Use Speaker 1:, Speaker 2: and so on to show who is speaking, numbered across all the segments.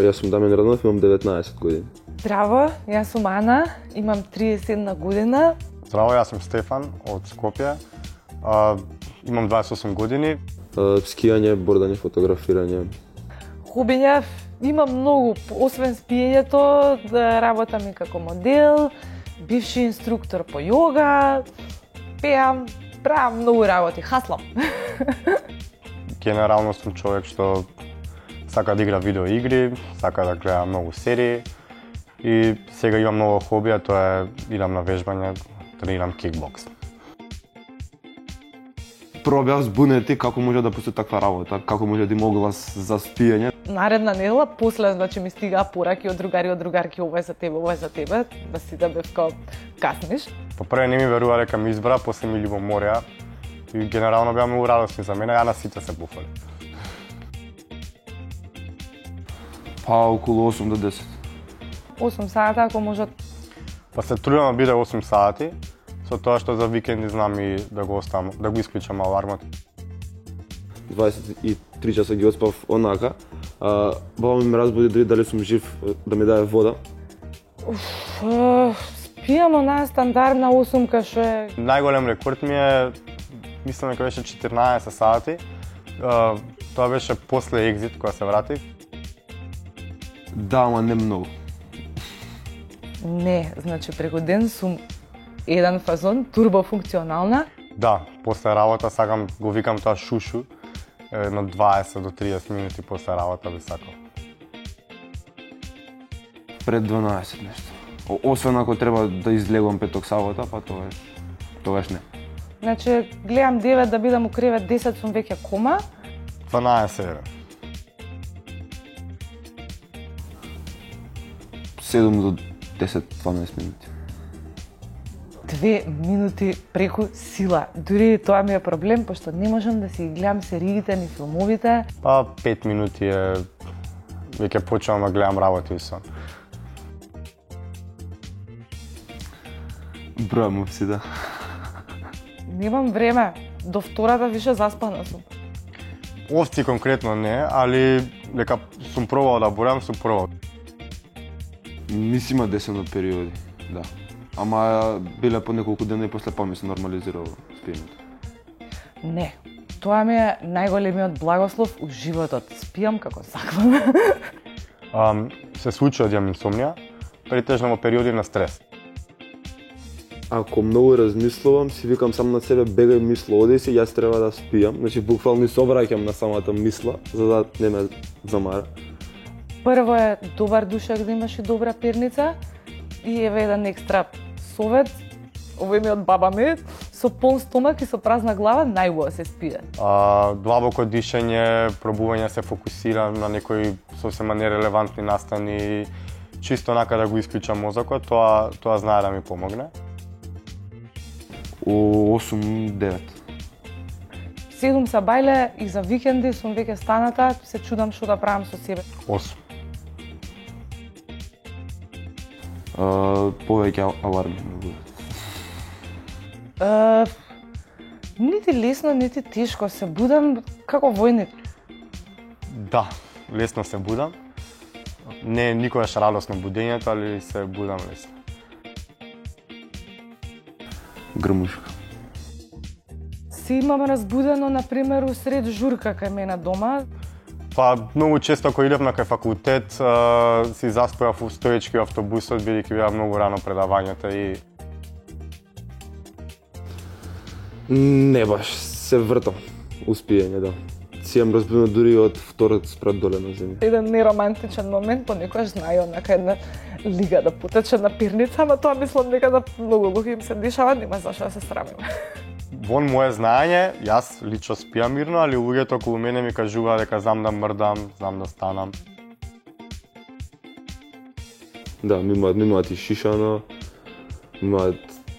Speaker 1: Јас сум Дамјан Радонов, имам 19 години.
Speaker 2: Здраво, јас сум Ана, имам 31 година.
Speaker 3: Здраво, јас сум Стефан од Скопје. Имам 28 години.
Speaker 1: Скијање, бордање, фотографирање.
Speaker 2: Хобиња имам многу, освен спиењето, работам и како модел, бивши инструктор по јога, пеам, правам многу работи, хаслам.
Speaker 3: Генерално сум човек што сака да игра видеоигри, сака да гледа многу серии и сега имам ново хобија, тоа е идам на вежбање, тренирам кикбокс.
Speaker 1: Прво бев збунети како може да постои таква работа, како може да има оглас за спиење.
Speaker 2: Наредна недела, после ми стигаа пораки од другари, од другарки, ова е за тебе, ова е за тебе, да си да бев као касниш.
Speaker 3: По прве не ми верува дека ми избра, после ми љубоморија и генерално беа многу радосни за мене, а на сите се буфали.
Speaker 1: Па околу 8 до 10.
Speaker 2: 8 сата ако можат.
Speaker 3: Па се трудам да биде 8 сати, со тоа што за викенди знам и да го оставам, да го исклучам алармот.
Speaker 1: 23 часа ги оспав онака. Баба ми ме разбуди дали сум жив да ми даде вода.
Speaker 2: Спијам онаа стандардна 8-ка што е...
Speaker 3: Најголем рекорд ми е, мислам дека беше 14 сати. Тоа беше после екзит кога се вратив.
Speaker 1: Да, ама не многу.
Speaker 2: Не, значи преку ден сум еден фазон, турбофункционална.
Speaker 3: Да, после работа сакам, го викам тоа шушу, на 20 до 30 минути после работа би сакал.
Speaker 1: Пред 12 нешто. Освен ако треба да излегувам петок сабота, па тогаш не.
Speaker 2: Значи, гледам 9 да бидам у кревет, 10 сум веќе кома.
Speaker 3: 12 еве.
Speaker 1: 7 до 10-12 минути.
Speaker 2: 2 минути преку сила. Дури тоа ми е проблем, пошто не можам да си гледам сериите ни филмовите.
Speaker 3: Па 5 минути е, веќе почнувам да гледам работи и сон.
Speaker 1: Бројам овси, да.
Speaker 2: Немам време. До втората више заспана сум.
Speaker 3: Овци конкретно не, али дека сум пробал да бројам, сум пробал.
Speaker 1: Мислам десено периоди, да. Ама биле по неколку дена и после па ми се нормализирало спиењето.
Speaker 2: Не, тоа ми е најголемиот благослов у животот. Спијам како сакам.
Speaker 3: Се случува да имам инсомнија, претежно во периоди на стрес.
Speaker 1: Ако многу размислувам, си викам сам на себе, бегај мисло, оди си, јас треба да спијам. Значи, буквално се обраќам на самата мисла, за да не ме замара.
Speaker 2: Прво е добар душак да имаш и добра перница и еве еден екстра совет, овој ми од баба ми, со полн стомак и со празна глава најубаво се спие.
Speaker 3: Длабоко дишење, пробување се фокусира на некои сосема нерелевантни настани, чисто онака да го исклучам мозокот, тоа знае да ми помогне.
Speaker 1: 8-9.
Speaker 2: 7 са бајле и за викенди сум веќе станата, се чудам што да правам со себе.
Speaker 3: 8.
Speaker 1: Повеќе аларми.
Speaker 2: Нити лесно, нити тешко се будам како војник.
Speaker 3: Да, лесно се будам. Не е никогаш радосно будењето, али се будам лесно.
Speaker 1: Грмушка.
Speaker 2: Си имам разбудено, например, усред журка кај мене дома.
Speaker 3: Па, многу често кога идев на кај факултет, си заспојав у стоечки автобусот, бидејќи беа многу рано предавањата и...
Speaker 1: Не баш, се вртам. Успиење, да. Си имам разбудено дури од вториот спрат доле на земја.
Speaker 2: Еден неромантичен момент, понекогаш знае онака една лига да потече на пирница, ама тоа мислам дека да многу луѓе им се дешава, нема зашто да се срамим.
Speaker 3: Вон моје знаење, јас лично спиам мирно, али луѓето околу мене ми кажуваат дека знам да мрдам, знам да станам.
Speaker 1: Да, ми имаат и шишано,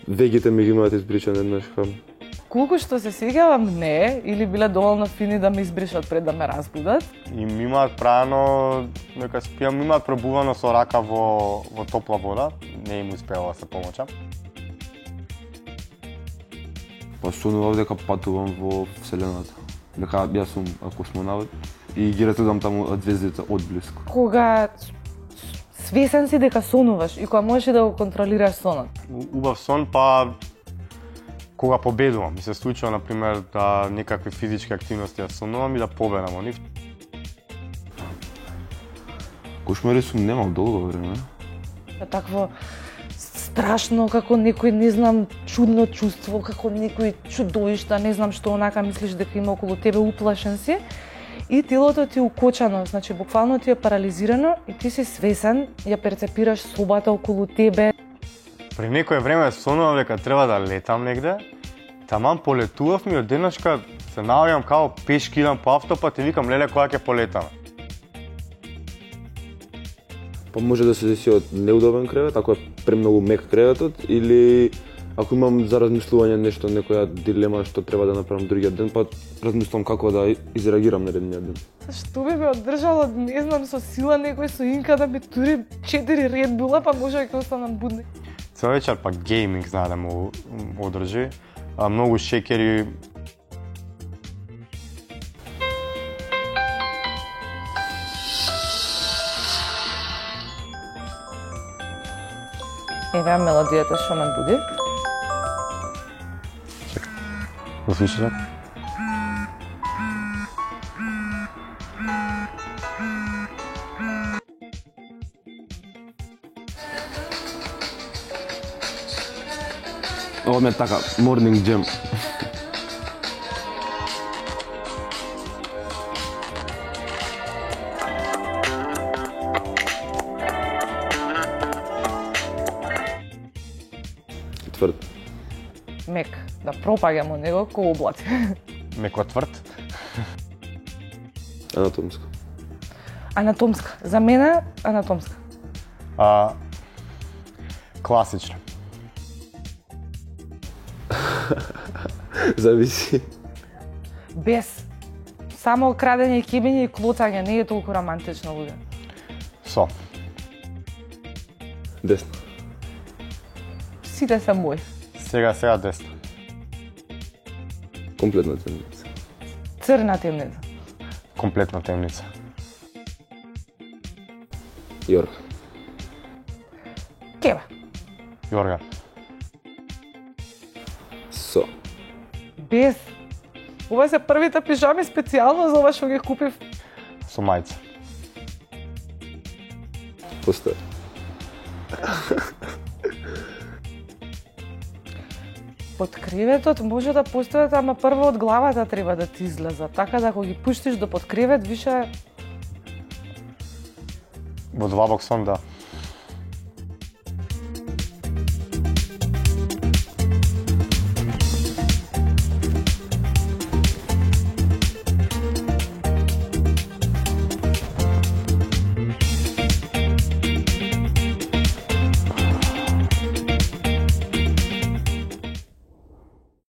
Speaker 1: вегите ми ги имаат избричани еднашка.
Speaker 2: Колку што се сеќавам, не, или биле доволно фини да ме избришат пред да ме разбудат.
Speaker 3: И ми имаат правено дека спиам, ми имаат пробувано со рака во топла вода, не им успеало да се помочам.
Speaker 1: Па сонував дека патувам во Вселената. Дека јас сум космонаут и ги разгледам таму од звездите од блиску.
Speaker 2: Кога свесен си дека сонуваш и кога можеш да го контролираш сонот.
Speaker 3: Убав сон, па кога победувам. Ми се случува, например, да некакви физички активности да сонувам и да победам во нив.
Speaker 1: Кошмари сум немал долго време.
Speaker 2: Такво страшно, како некој, не знам, чудно чувство, како некој чудовишта, не знам што, онака мислиш дека има околу тебе, уплашен си. И телото ти е укочано, значи буквално ти е парализирано и ти си свесен, ја перцепираш собата околу тебе.
Speaker 3: При некое време сонувам дека треба да летам негде, таман полетував ми одеднашка се наоѓам као пешки идам по автопат и викам леле која ќе полетаме.
Speaker 1: Па може да се деси од неудобен кревет, ако е премногу мек креветот, или ако имам за размислување нешто, некоја дилема што треба да направам другиот ден, па размислувам како да изреагирам наредниот ден.
Speaker 2: Што би ме одржало, не знам, со сила некој со инка да ми тури 4 Red Bulla, па може да останам будни.
Speaker 3: Цел вечер па гейминг знае да му одржи, многу шекери.
Speaker 2: Ева мелодијата што ме буди.
Speaker 3: Го слушаш?
Speaker 1: Ова ме така, morning jam. Тврд.
Speaker 2: Мек, да пропаѓам од него ко облаци.
Speaker 3: Меко тврд.
Speaker 1: Анатомско.
Speaker 2: Анатомска. За мене анатомска.
Speaker 3: Класично.
Speaker 1: Зависи.
Speaker 2: Без. Само крадење, кебење и клоцање не е толку романтично, луѓе.
Speaker 3: Со.
Speaker 1: Десно.
Speaker 2: Сите се мои.
Speaker 3: Сега десно.
Speaker 1: Комплетна темница.
Speaker 2: Црна темница.
Speaker 3: Комплетна темница.
Speaker 1: Јорга.
Speaker 2: Кева.
Speaker 3: Јорга.
Speaker 1: Со.
Speaker 2: Без. Ова се првите пижами специјално за ова што ги купив.
Speaker 3: Со мајца.
Speaker 1: Постои.
Speaker 2: Под креветот може да постојат, ама прво од главата треба да ти излезат. Така да ако ги пуштиш до под кревет, више
Speaker 3: Во длабок сон, да.